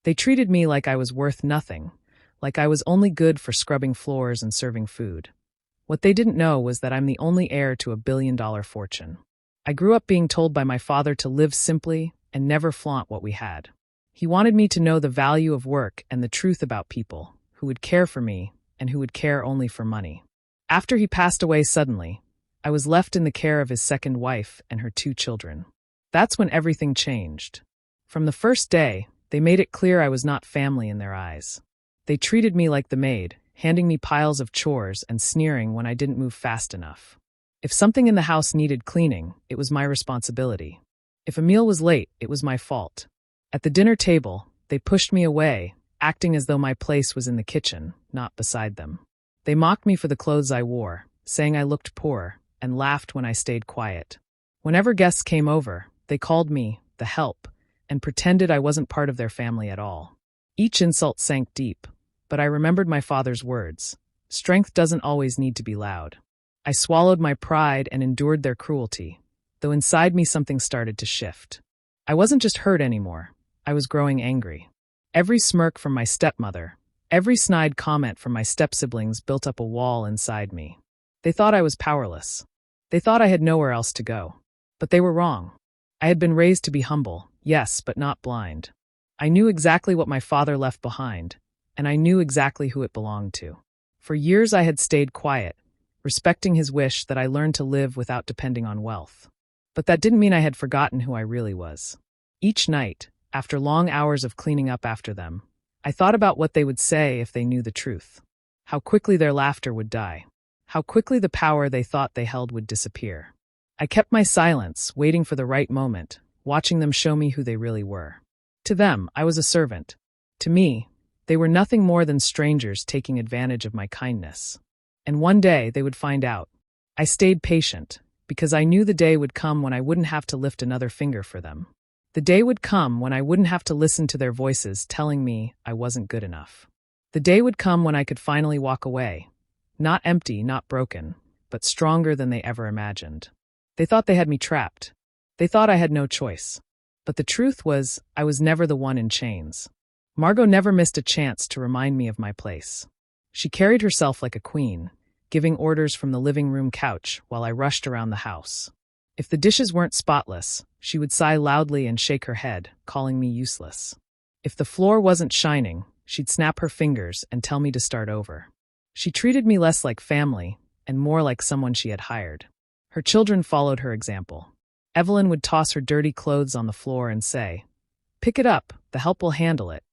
They treated me like I was worth nothing, like I was only good for scrubbing floors and serving food. What they didn't know was that I'm the only heir to a billion-dollar fortune. I grew up being told by my father to live simply and never flaunt what we had. He wanted me to know the value of work and the truth about people, who would care for me and who would care only for money. After he passed away suddenly, I was left in the care of his second wife and her 2 children. That's when everything changed. From the first day, they made it clear I was not family in their eyes. They treated me like the maid, handing me piles of chores and sneering when I didn't move fast enough. If something in the house needed cleaning, it was my responsibility. If a meal was late, it was my fault. At the dinner table, they pushed me away, acting as though my place was in the kitchen, not beside them. They mocked me for the clothes I wore, saying I looked poor, and laughed when I stayed quiet. Whenever guests came over, they called me the help and pretended I wasn't part of their family at all. Each insult sank deep, but I remembered my father's words. Strength doesn't always need to be loud. I swallowed my pride and endured their cruelty, though inside me something started to shift. I wasn't just hurt anymore. I was growing angry. Every smirk from my stepmother, every snide comment from my step-siblings built up a wall inside me. They thought I was powerless. They thought I had nowhere else to go. But they were wrong. I had been raised to be humble, yes, but not blind. I knew exactly what my father left behind, and I knew exactly who it belonged to. For years I had stayed quiet, respecting his wish that I learn to live without depending on wealth. But that didn't mean I had forgotten who I really was. Each night, after long hours of cleaning up after them, I thought about what they would say if they knew the truth. How quickly their laughter would die. How quickly the power they thought they held would disappear. I kept my silence, waiting for the right moment, watching them show me who they really were. To them, I was a servant. To me, they were nothing more than strangers taking advantage of my kindness. And one day they would find out. I stayed patient, because I knew the day would come when I wouldn't have to lift another finger for them. The day would come when I wouldn't have to listen to their voices telling me I wasn't good enough. The day would come when I could finally walk away. Not empty, not broken, but stronger than they ever imagined. They thought they had me trapped. They thought I had no choice. But the truth was, I was never the one in chains. Margot never missed a chance to remind me of my place. She carried herself like a queen, giving orders from the living room couch while I rushed around the house. If the dishes weren't spotless, she would sigh loudly and shake her head, calling me useless. If the floor wasn't shining, she'd snap her fingers and tell me to start over. She treated me less like family and more like someone she had hired. Her children followed her example. Evelyn would toss her dirty clothes on the floor and say, "Pick it up, the help will handle it."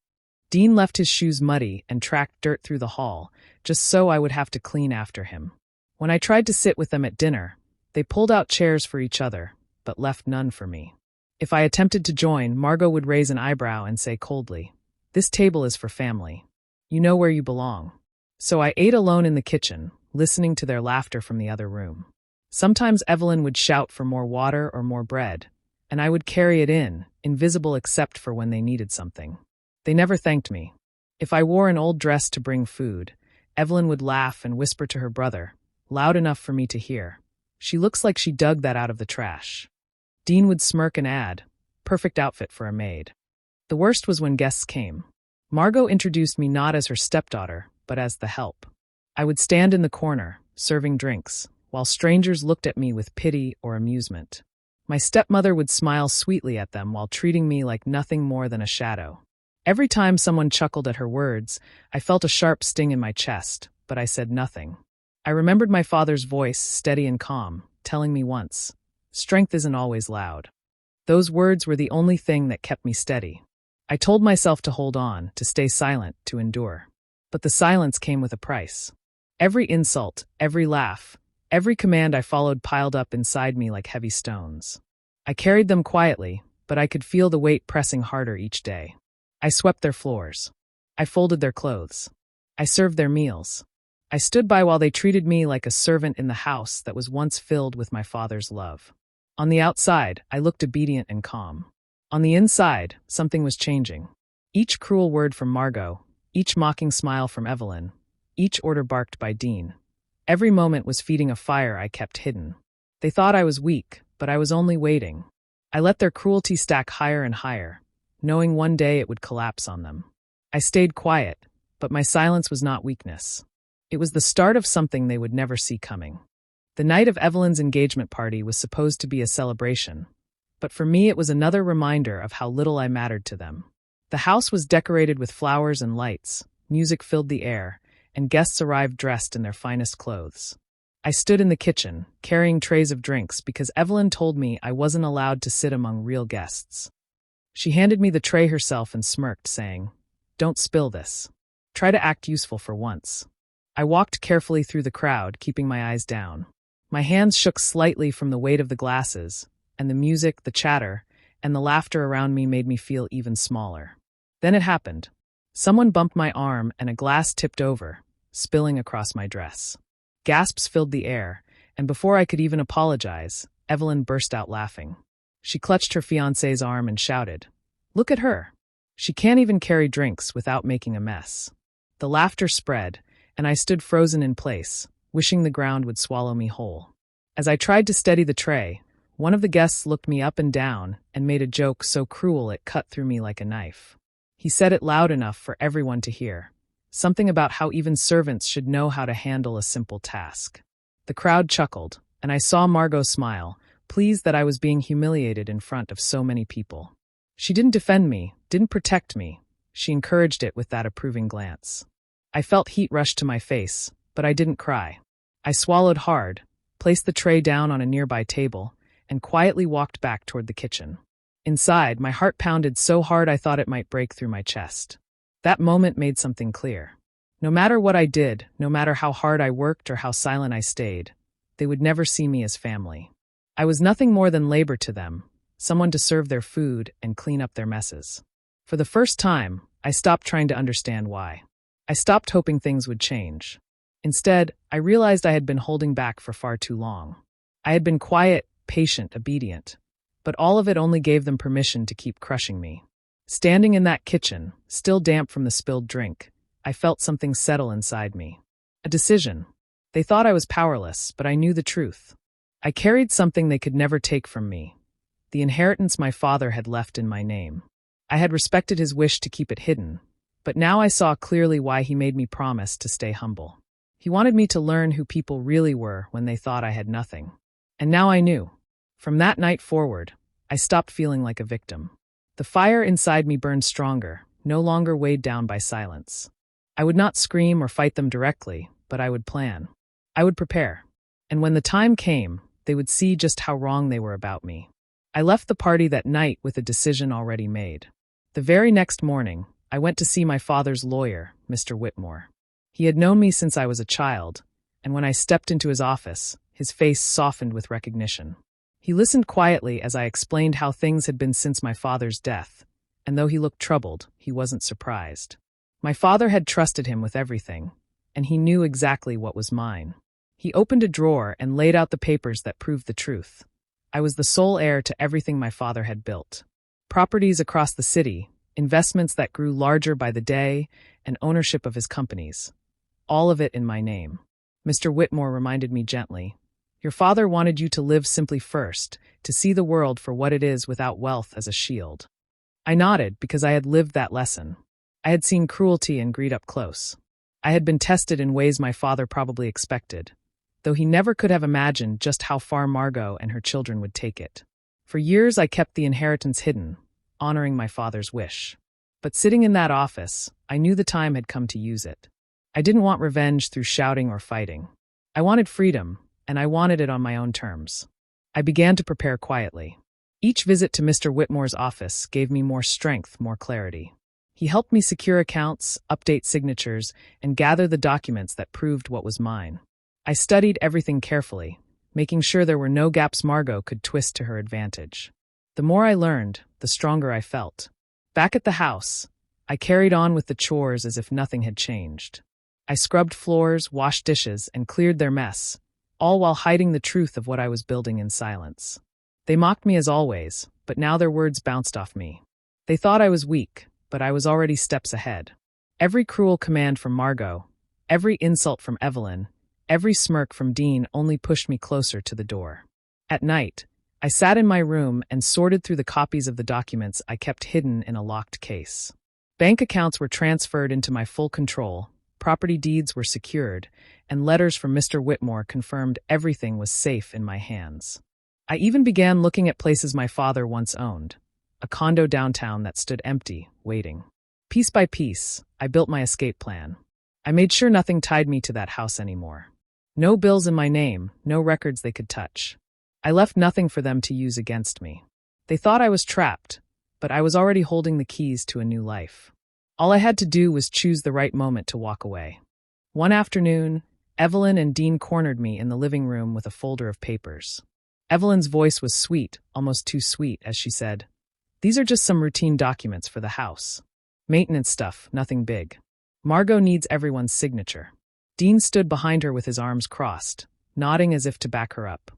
Dean left his shoes muddy and tracked dirt through the hall, just so I would have to clean after him. When I tried to sit with them at dinner, they pulled out chairs for each other, but left none for me. If I attempted to join, Margot would raise an eyebrow and say coldly, "This table is for family. You know where you belong." So I ate alone in the kitchen, listening to their laughter from the other room. Sometimes Evelyn would shout for more water or more bread, and I would carry it in, invisible except for when they needed something. They never thanked me. If I wore an old dress to bring food, Evelyn would laugh and whisper to her brother, loud enough for me to hear, "She looks like she dug that out of the trash." Dean would smirk and add, "Perfect outfit for a maid." The worst was when guests came. Margot introduced me not as her stepdaughter, but as the help. I would stand in the corner, serving drinks, while strangers looked at me with pity or amusement. My stepmother would smile sweetly at them while treating me like nothing more than a shadow. Every time someone chuckled at her words, I felt a sharp sting in my chest, but I said nothing. I remembered my father's voice, steady and calm, telling me once, "Strength isn't always loud." Those words were the only thing that kept me steady. I told myself to hold on, to stay silent, to endure. But the silence came with a price. Every insult, every laugh, every command I followed piled up inside me like heavy stones. I carried them quietly, but I could feel the weight pressing harder each day. I swept their floors. I folded their clothes. I served their meals. I stood by while they treated me like a servant in the house that was once filled with my father's love. On the outside, I looked obedient and calm. On the inside, something was changing. Each cruel word from Margot, each mocking smile from Evelyn, each order barked by Dean. Every moment was feeding a fire I kept hidden. They thought I was weak, but I was only waiting. I let their cruelty stack higher and higher, knowing one day it would collapse on them. I stayed quiet, but my silence was not weakness. It was the start of something they would never see coming. The night of Evelyn's engagement party was supposed to be a celebration, but for me it was another reminder of how little I mattered to them. The house was decorated with flowers and lights, music filled the air, and guests arrived dressed in their finest clothes. I stood in the kitchen, carrying trays of drinks because Evelyn told me I wasn't allowed to sit among real guests. She handed me the tray herself and smirked, saying, "Don't spill this. Try to act useful for once." I walked carefully through the crowd, keeping my eyes down. My hands shook slightly from the weight of the glasses, and the music, the chatter, and the laughter around me made me feel even smaller. Then it happened. Someone bumped my arm and a glass tipped over, spilling across my dress. Gasps filled the air, and before I could even apologize, Evelyn burst out laughing. She clutched her fiancé's arm and shouted, "Look at her! She can't even carry drinks without making a mess." The laughter spread, and I stood frozen in place, wishing the ground would swallow me whole. As I tried to steady the tray, one of the guests looked me up and down and made a joke so cruel it cut through me like a knife. He said it loud enough for everyone to hear. Something about how even servants should know how to handle a simple task. The crowd chuckled, and I saw Margot smile, pleased that I was being humiliated in front of so many people. She didn't defend me, didn't protect me. She encouraged it with that approving glance. I felt heat rush to my face, but I didn't cry. I swallowed hard, placed the tray down on a nearby table, and quietly walked back toward the kitchen. Inside, my heart pounded so hard I thought it might break through my chest. That moment made something clear. No matter what I did, no matter how hard I worked or how silent I stayed, they would never see me as family. I was nothing more than labor to them, someone to serve their food and clean up their messes. For the first time, I stopped trying to understand why. I stopped hoping things would change. Instead, I realized I had been holding back for far too long. I had been quiet, patient, obedient, but all of it only gave them permission to keep crushing me. Standing in that kitchen, still damp from the spilled drink, I felt something settle inside me. A decision. They thought I was powerless, but I knew the truth. I carried something they could never take from me. The inheritance my father had left in my name. I had respected his wish to keep it hidden, but now I saw clearly why he made me promise to stay humble. He wanted me to learn who people really were when they thought I had nothing. And now I knew. From that night forward, I stopped feeling like a victim. The fire inside me burned stronger, no longer weighed down by silence. I would not scream or fight them directly, but I would plan. I would prepare. And when the time came, they would see just how wrong they were about me. I left the party that night with a decision already made. The very next morning, I went to see my father's lawyer, Mr. Whitmore. He had known me since I was a child, and when I stepped into his office, his face softened with recognition. He listened quietly as I explained how things had been since my father's death, and though he looked troubled, he wasn't surprised. My father had trusted him with everything, and he knew exactly what was mine. He opened a drawer and laid out the papers that proved the truth. I was the sole heir to everything my father had built. Properties across the city, investments that grew larger by the day, and ownership of his companies. All of it in my name. Mr. Whitmore reminded me gently, "Your father wanted you to live simply first, to see the world for what it is without wealth as a shield." I nodded because I had lived that lesson. I had seen cruelty and greed up close. I had been tested in ways my father probably expected, though he never could have imagined just how far Margot and her children would take it. For years I kept the inheritance hidden, honoring my father's wish. But sitting in that office, I knew the time had come to use it. I didn't want revenge through shouting or fighting. I wanted freedom, and I wanted it on my own terms. I began to prepare quietly. Each visit to Mr. Whitmore's office gave me more strength, more clarity. He helped me secure accounts, update signatures, and gather the documents that proved what was mine. I studied everything carefully, making sure there were no gaps Margot could twist to her advantage. The more I learned, the stronger I felt. Back at the house, I carried on with the chores as if nothing had changed. I scrubbed floors, washed dishes, and cleared their mess, all while hiding the truth of what I was building in silence. They mocked me as always, but now their words bounced off me. They thought I was weak, but I was already steps ahead. Every cruel command from Margot, every insult from Evelyn, every smirk from Dean only pushed me closer to the door. At night, I sat in my room and sorted through the copies of the documents I kept hidden in a locked case. Bank accounts were transferred into my full control, property deeds were secured, and letters from Mr. Whitmore confirmed everything was safe in my hands. I even began looking at places my father once owned, a condo downtown that stood empty, waiting. Piece by piece, I built my escape plan. I made sure nothing tied me to that house anymore. No bills in my name, no records they could touch. I left nothing for them to use against me. They thought I was trapped, but I was already holding the keys to a new life. All I had to do was choose the right moment to walk away. One afternoon, Evelyn and Dean cornered me in the living room with a folder of papers. Evelyn's voice was sweet, almost too sweet, as she said, "These are just some routine documents for the house. Maintenance stuff, nothing big. Margot needs everyone's signature." Dean stood behind her with his arms crossed, nodding as if to back her up.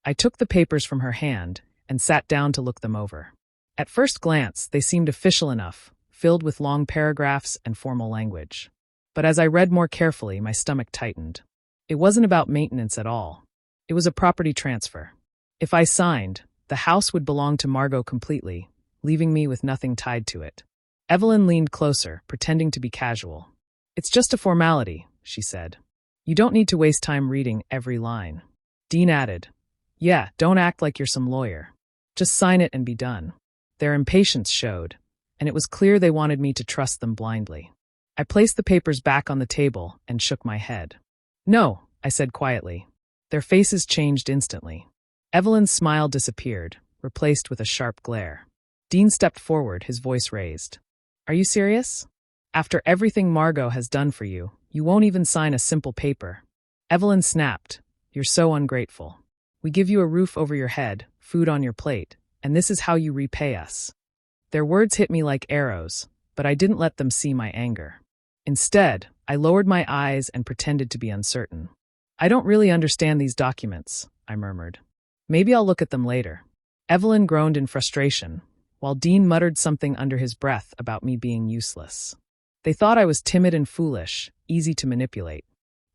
I took the papers from her hand and sat down to look them over. At first glance, they seemed official enough, filled with long paragraphs and formal language. But as I read more carefully, my stomach tightened. It wasn't about maintenance at all. It was a property transfer. If I signed, the house would belong to Margot completely, leaving me with nothing tied to it. Evelyn leaned closer, pretending to be casual. "It's just a formality," she said. "You don't need to waste time reading every line." Dean added, "Yeah, don't act like you're some lawyer. Just sign it and be done." Their impatience showed, and it was clear they wanted me to trust them blindly. I placed the papers back on the table and shook my head. "No," I said quietly. Their faces changed instantly. Evelyn's smile disappeared, replaced with a sharp glare. Dean stepped forward, his voice raised. "Are you serious? After everything Margot has done for you, you won't even sign a simple paper?" Evelyn snapped, "You're so ungrateful. We give you a roof over your head, food on your plate, and this is how you repay us." Their words hit me like arrows, but I didn't let them see my anger. Instead, I lowered my eyes and pretended to be uncertain. "I don't really understand these documents," I murmured. "Maybe I'll look at them later." Evelyn groaned in frustration, while Dean muttered something under his breath about me being useless. They thought I was timid and foolish, easy to manipulate.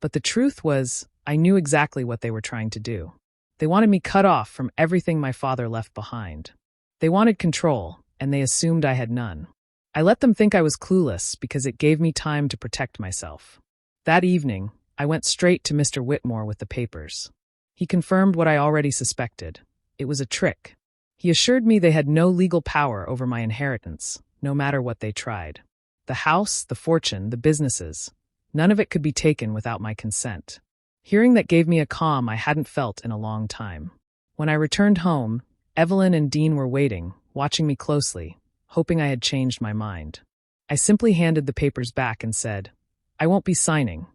But the truth was, I knew exactly what they were trying to do. They wanted me cut off from everything my father left behind. They wanted control, and they assumed I had none. I let them think I was clueless because it gave me time to protect myself. That evening, I went straight to Mr. Whitmore with the papers. He confirmed what I already suspected. It was a trick. He assured me they had no legal power over my inheritance, no matter what they tried. The house, the fortune, the businesses, none of it could be taken without my consent. Hearing that gave me a calm I hadn't felt in a long time. When I returned home, Evelyn and Dean were waiting, watching me closely, hoping I had changed my mind. I simply handed the papers back and said, "I won't be signing."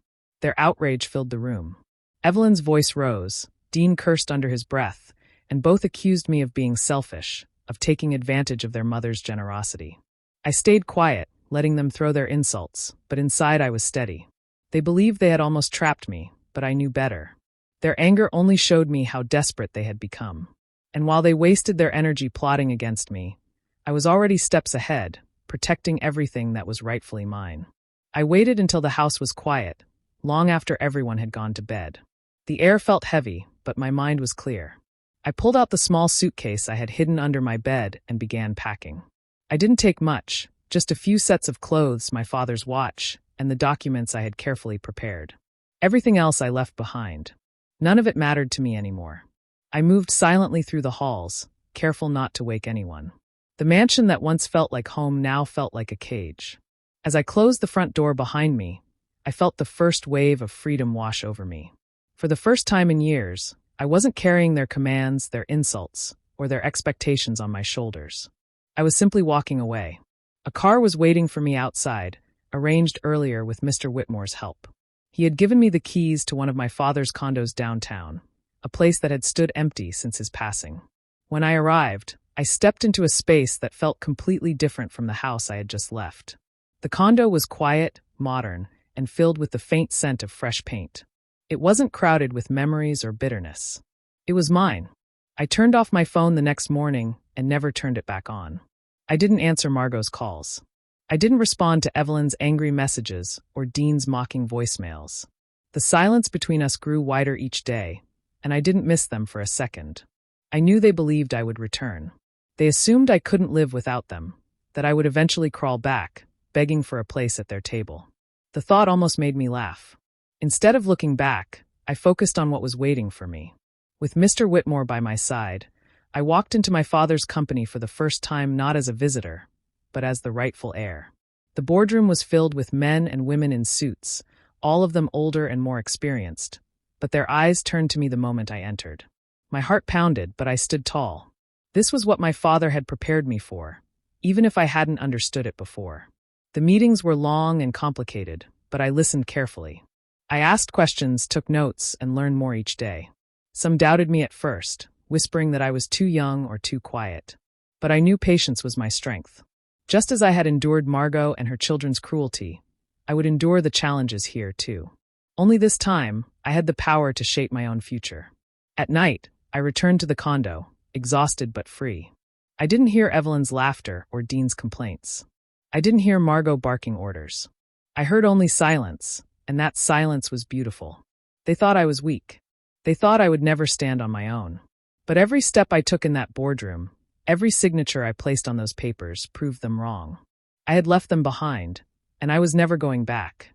Their outrage filled the room. Evelyn's voice rose, Dean cursed under his breath, and both accused me of being selfish, of taking advantage of their mother's generosity. I stayed quiet, letting them throw their insults, but inside I was steady. They believed they had almost trapped me, but I knew better. Their anger only showed me how desperate they had become. And while they wasted their energy plotting against me, I was already steps ahead, protecting everything that was rightfully mine. I waited until the house was quiet, long after everyone had gone to bed. The air felt heavy, but my mind was clear. I pulled out the small suitcase I had hidden under my bed and began packing. I didn't take much, just a few sets of clothes, my father's watch, and the documents I had carefully prepared. Everything else I left behind. None of it mattered to me anymore. I moved silently through the halls, careful not to wake anyone. The mansion that once felt like home now felt like a cage. As I closed the front door behind me, I felt the first wave of freedom wash over me. For the first time in years, I wasn't carrying their commands, their insults, or their expectations on my shoulders. I was simply walking away. A car was waiting for me outside, arranged earlier with Mr. Whitmore's help. He had given me the keys to one of my father's condos downtown, a place that had stood empty since his passing. When I arrived, I stepped into a space that felt completely different from the house I had just left. The condo was quiet, modern, and filled with the faint scent of fresh paint. It wasn't crowded with memories or bitterness. It was mine. I turned off my phone the next morning and never turned it back on. I didn't answer Margot's calls. I didn't respond to Evelyn's angry messages or Dean's mocking voicemails. The silence between us grew wider each day, and I didn't miss them for a second. I knew they believed I would return. They assumed I couldn't live without them, that I would eventually crawl back, begging for a place at their table. The thought almost made me laugh. Instead of looking back, I focused on what was waiting for me. With Mr. Whitmore by my side, I walked into my father's company for the first time not as a visitor, but as the rightful heir. The boardroom was filled with men and women in suits, all of them older and more experienced, but their eyes turned to me the moment I entered. My heart pounded, but I stood tall. This was what my father had prepared me for, even if I hadn't understood it before. The meetings were long and complicated, but I listened carefully. I asked questions, took notes, and learned more each day. Some doubted me at first, whispering that I was too young or too quiet. But I knew patience was my strength. Just as I had endured Margot and her children's cruelty, I would endure the challenges here too. Only this time, I had the power to shape my own future. At night, I returned to the condo, exhausted but free. I didn't hear Evelyn's laughter or Dean's complaints. I didn't hear Margot barking orders. I heard only silence, and that silence was beautiful. They thought I was weak. They thought I would never stand on my own. But every step I took in that boardroom, every signature I placed on those papers proved them wrong. I had left them behind, and I was never going back.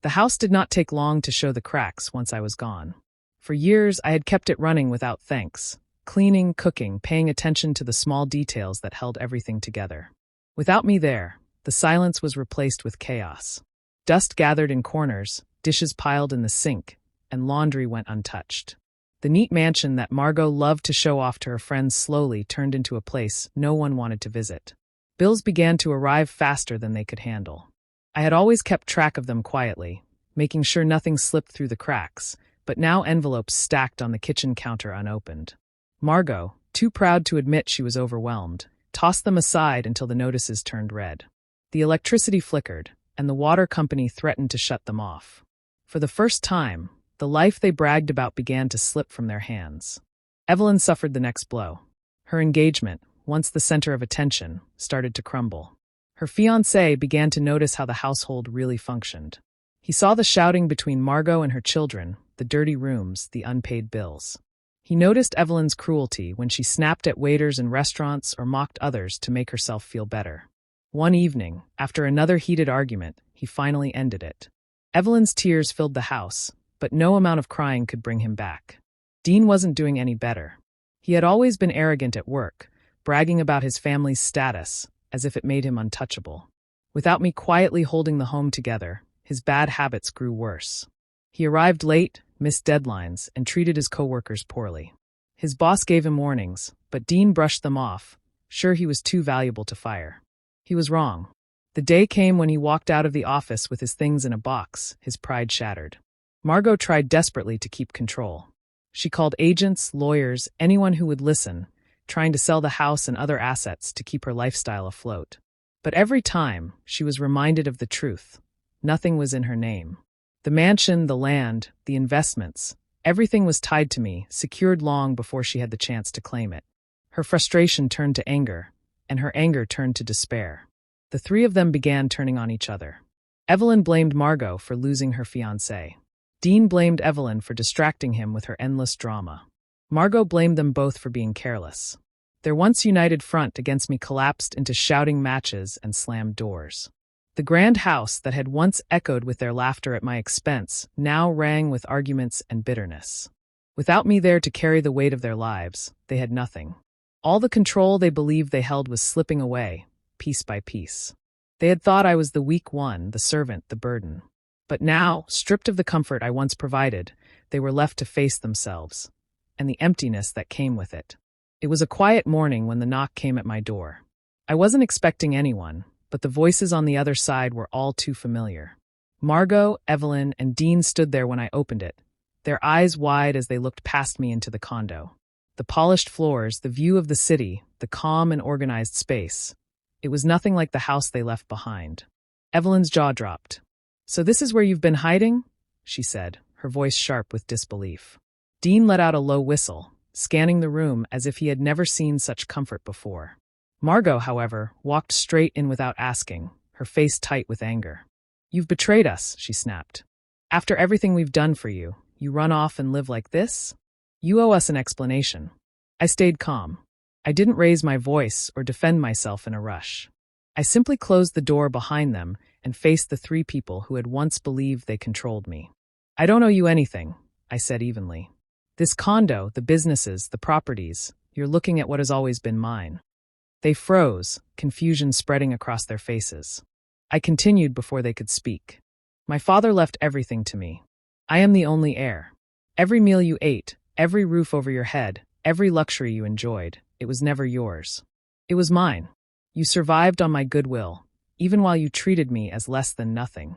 The house did not take long to show the cracks once I was gone. For years, I had kept it running without thanks, cleaning, cooking, paying attention to the small details that held everything together. Without me there, the silence was replaced with chaos. Dust gathered in corners, dishes piled in the sink, and laundry went untouched. The neat mansion that Margot loved to show off to her friends slowly turned into a place no one wanted to visit. Bills began to arrive faster than they could handle. I had always kept track of them quietly, making sure nothing slipped through the cracks, but now envelopes stacked on the kitchen counter unopened. Margot, too proud to admit she was overwhelmed, tossed them aside until the notices turned red. The electricity flickered, and the water company threatened to shut them off. For the first time, the life they bragged about began to slip from their hands. Evelyn suffered the next blow. Her engagement, once the center of attention, started to crumble. Her fiancé began to notice how the household really functioned. He saw the shouting between Margot and her children, the dirty rooms, the unpaid bills. He noticed Evelyn's cruelty when she snapped at waiters in restaurants or mocked others to make herself feel better. One evening, after another heated argument, he finally ended it. Evelyn's tears filled the house, but no amount of crying could bring him back. Dean wasn't doing any better. He had always been arrogant at work, bragging about his family's status, as if it made him untouchable. Without me quietly holding the home together, his bad habits grew worse. He arrived late, missed deadlines, and treated his coworkers poorly. His boss gave him warnings, but Dean brushed them off, sure he was too valuable to fire. He was wrong. The day came when he walked out of the office with his things in a box, his pride shattered. Margot tried desperately to keep control. She called agents, lawyers, anyone who would listen, trying to sell the house and other assets to keep her lifestyle afloat. But every time, she was reminded of the truth. Nothing was in her name. The mansion, the land, the investments, everything was tied to me, secured long before she had the chance to claim it. Her frustration turned to anger, and her anger turned to despair. The three of them began turning on each other. Evelyn blamed Margot for losing her fiancé. Dean blamed Evelyn for distracting him with her endless drama. Margot blamed them both for being careless. Their once united front against me collapsed into shouting matches and slammed doors. The grand house that had once echoed with their laughter at my expense now rang with arguments and bitterness. Without me there to carry the weight of their lives, they had nothing. All the control they believed they held was slipping away, piece by piece. They had thought I was the weak one, the servant, the burden. But now, stripped of the comfort I once provided, they were left to face themselves, and the emptiness that came with it. It was a quiet morning when the knock came at my door. I wasn't expecting anyone, but the voices on the other side were all too familiar. Margot, Evelyn, and Dean stood there when I opened it, their eyes wide as they looked past me into the condo. The polished floors, the view of the city, the calm and organized space. It was nothing like the house they left behind. Evelyn's jaw dropped. "So this is where you've been hiding?" she said, her voice sharp with disbelief. Dean let out a low whistle, scanning the room as if he had never seen such comfort before. Margot, however, walked straight in without asking, her face tight with anger. "You've betrayed us," she snapped. "After everything we've done for you, you run off and live like this? You owe us an explanation." I stayed calm. I didn't raise my voice or defend myself in a rush. I simply closed the door behind them and faced the three people who had once believed they controlled me. I don't owe you anything, I said evenly. This condo, the businesses, the properties, you're looking at what has always been mine. They froze, confusion spreading across their faces. I continued before they could speak. My father left everything to me. I am the only heir. Every meal you ate, every roof over your head, every luxury you enjoyed, it was never yours. It was mine. You survived on my goodwill, even while you treated me as less than nothing.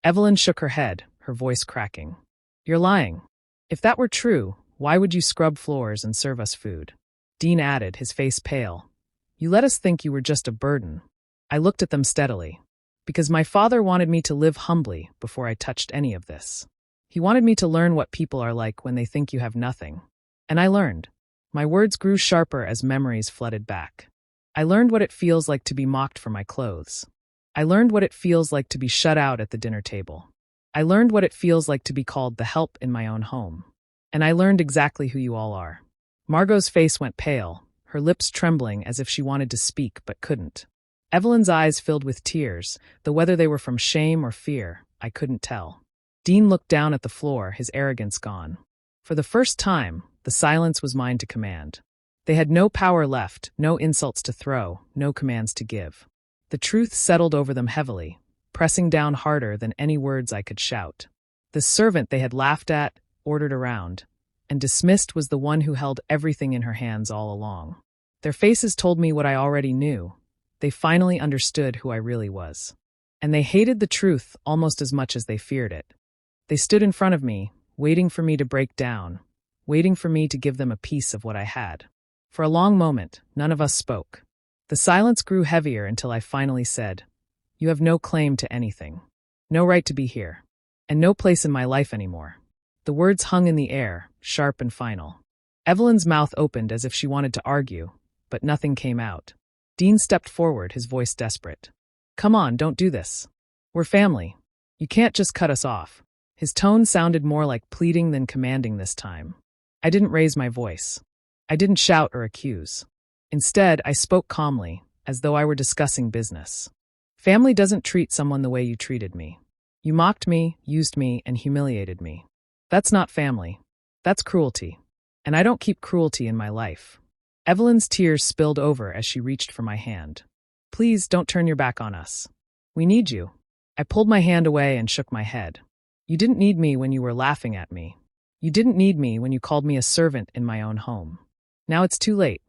Evelyn shook her head, her voice cracking. You're lying. If that were true, why would you scrub floors and serve us food? Dean added, his face pale. You let us think you were just a burden. I looked at them steadily. Because my father wanted me to live humbly before I touched any of this. He wanted me to learn what people are like when they think you have nothing. And I learned. My words grew sharper as memories flooded back. I learned what it feels like to be mocked for my clothes. I learned what it feels like to be shut out at the dinner table. I learned what it feels like to be called the help in my own home. And I learned exactly who you all are. Margot's face went pale, her lips trembling as if she wanted to speak but couldn't. Evelyn's eyes filled with tears, though whether they were from shame or fear, I couldn't tell. Dean looked down at the floor, his arrogance gone. For the first time, the silence was mine to command. They had no power left, no insults to throw, no commands to give. The truth settled over them heavily, pressing down harder than any words I could shout. The servant they had laughed at, ordered around, and dismissed was the one who held everything in her hands all along. Their faces told me what I already knew. They finally understood who I really was. And they hated the truth almost as much as they feared it. They stood in front of me, waiting for me to break down, waiting for me to give them a piece of what I had. For a long moment, none of us spoke. The silence grew heavier until I finally said, You have no claim to anything. No right to be here. And no place in my life anymore. The words hung in the air, sharp and final. Evelyn's mouth opened as if she wanted to argue, but nothing came out. Dean stepped forward, his voice desperate. Come on, don't do this. We're family. You can't just cut us off. His tone sounded more like pleading than commanding this time. I didn't raise my voice. I didn't shout or accuse. Instead, I spoke calmly, as though I were discussing business. Family doesn't treat someone the way you treated me. You mocked me, used me, and humiliated me. That's not family. That's cruelty. And I don't keep cruelty in my life. Evelyn's tears spilled over as she reached for my hand. Please don't turn your back on us. We need you. I pulled my hand away and shook my head. You didn't need me when you were laughing at me. You didn't need me when you called me a servant in my own home. Now it's too late.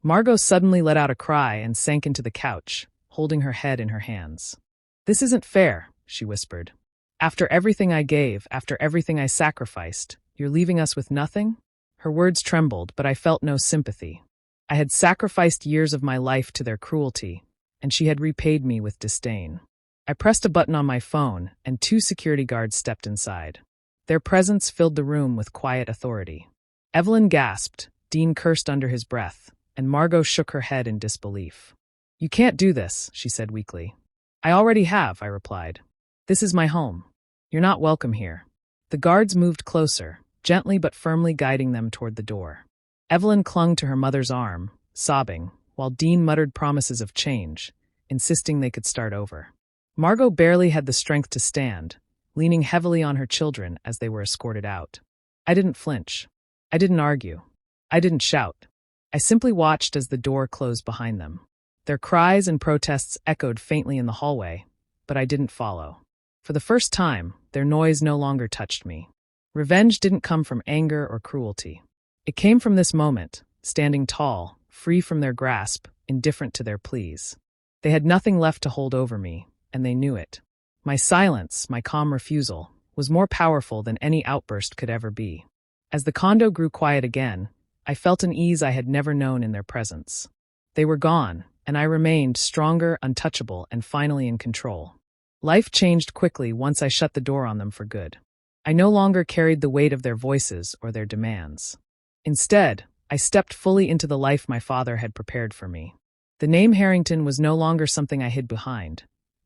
Margot suddenly let out a cry and sank into the couch, holding her head in her hands. This isn't fair, she whispered. After everything I gave, after everything I sacrificed, you're leaving us with nothing? Her words trembled, but I felt no sympathy. I had sacrificed years of my life to their cruelty, and she had repaid me with disdain. I pressed a button on my phone, and 2 security guards stepped inside. Their presence filled the room with quiet authority. Evelyn gasped, Dean cursed under his breath, and Margot shook her head in disbelief. You can't do this, she said weakly. I already have, I replied. This is my home. You're not welcome here. The guards moved closer, gently but firmly guiding them toward the door. Evelyn clung to her mother's arm, sobbing, while Dean muttered promises of change, insisting they could start over. Margot barely had the strength to stand, leaning heavily on her children as they were escorted out. I didn't flinch. I didn't argue. I didn't shout. I simply watched as the door closed behind them. Their cries and protests echoed faintly in the hallway, but I didn't follow. For the first time, their noise no longer touched me. Revenge didn't come from anger or cruelty. It came from this moment, standing tall, free from their grasp, indifferent to their pleas. They had nothing left to hold over me, and they knew it. My silence, my calm refusal, was more powerful than any outburst could ever be. As the condo grew quiet again, I felt an ease I had never known in their presence. They were gone, and I remained stronger, untouchable, and finally in control. Life changed quickly once I shut the door on them for good. I no longer carried the weight of their voices or their demands. Instead, I stepped fully into the life my father had prepared for me. The name Harrington was no longer something I hid behind.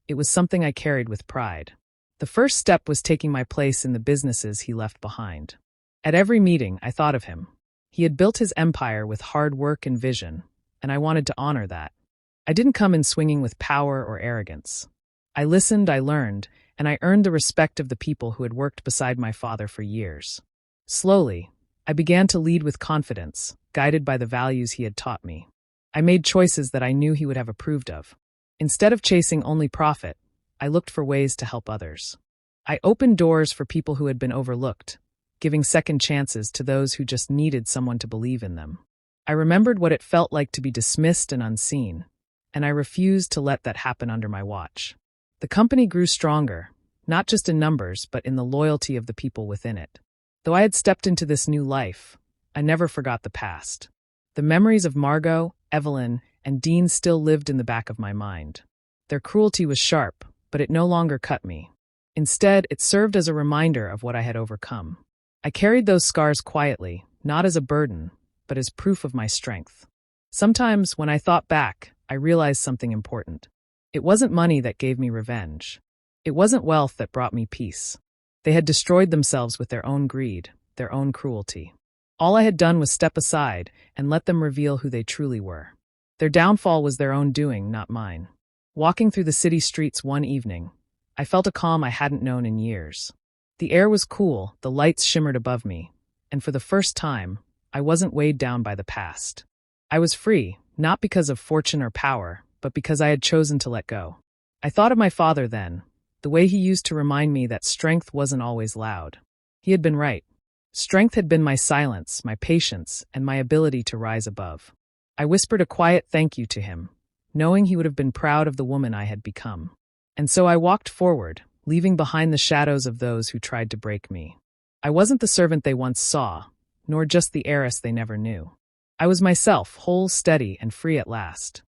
It was something I carried with pride. The first step was taking my place in the businesses he left behind. At every meeting, I thought of him. He had built his empire with hard work and vision, and I wanted to honor that. I didn't come in swinging with power or arrogance. I listened, I learned, and I earned the respect of the people who had worked beside my father for years. Slowly, I began to lead with confidence, guided by the values he had taught me. I made choices that I knew he would have approved of. Instead of chasing only profit, I looked for ways to help others. I opened doors for people who had been overlooked, giving second chances to those who just needed someone to believe in them. I remembered what it felt like to be dismissed and unseen, and I refused to let that happen under my watch. The company grew stronger, not just in numbers, but in the loyalty of the people within it. Though I had stepped into this new life, I never forgot the past. The memories of Margot, Evelyn, and Dean still lived in the back of my mind. Their cruelty was sharp, but it no longer cut me. Instead, it served as a reminder of what I had overcome. I carried those scars quietly, not as a burden, but as proof of my strength. Sometimes, when I thought back, I realized something important. It wasn't money that gave me revenge. It wasn't wealth that brought me peace. They had destroyed themselves with their own greed, their own cruelty. All I had done was step aside and let them reveal who they truly were. Their downfall was their own doing, not mine. Walking through the city streets one evening, I felt a calm I hadn't known in years. The air was cool, the lights shimmered above me, and for the first time, I wasn't weighed down by the past. I was free, not because of fortune or power, but because I had chosen to let go. I thought of my father then, the way he used to remind me that strength wasn't always loud. He had been right. Strength had been my silence, my patience, and my ability to rise above. I whispered a quiet thank you to him, knowing he would have been proud of the woman I had become. And so I walked forward, leaving behind the shadows of those who tried to break me. I wasn't the servant they once saw, nor just the heiress they never knew. I was myself, whole, steady, and free at last.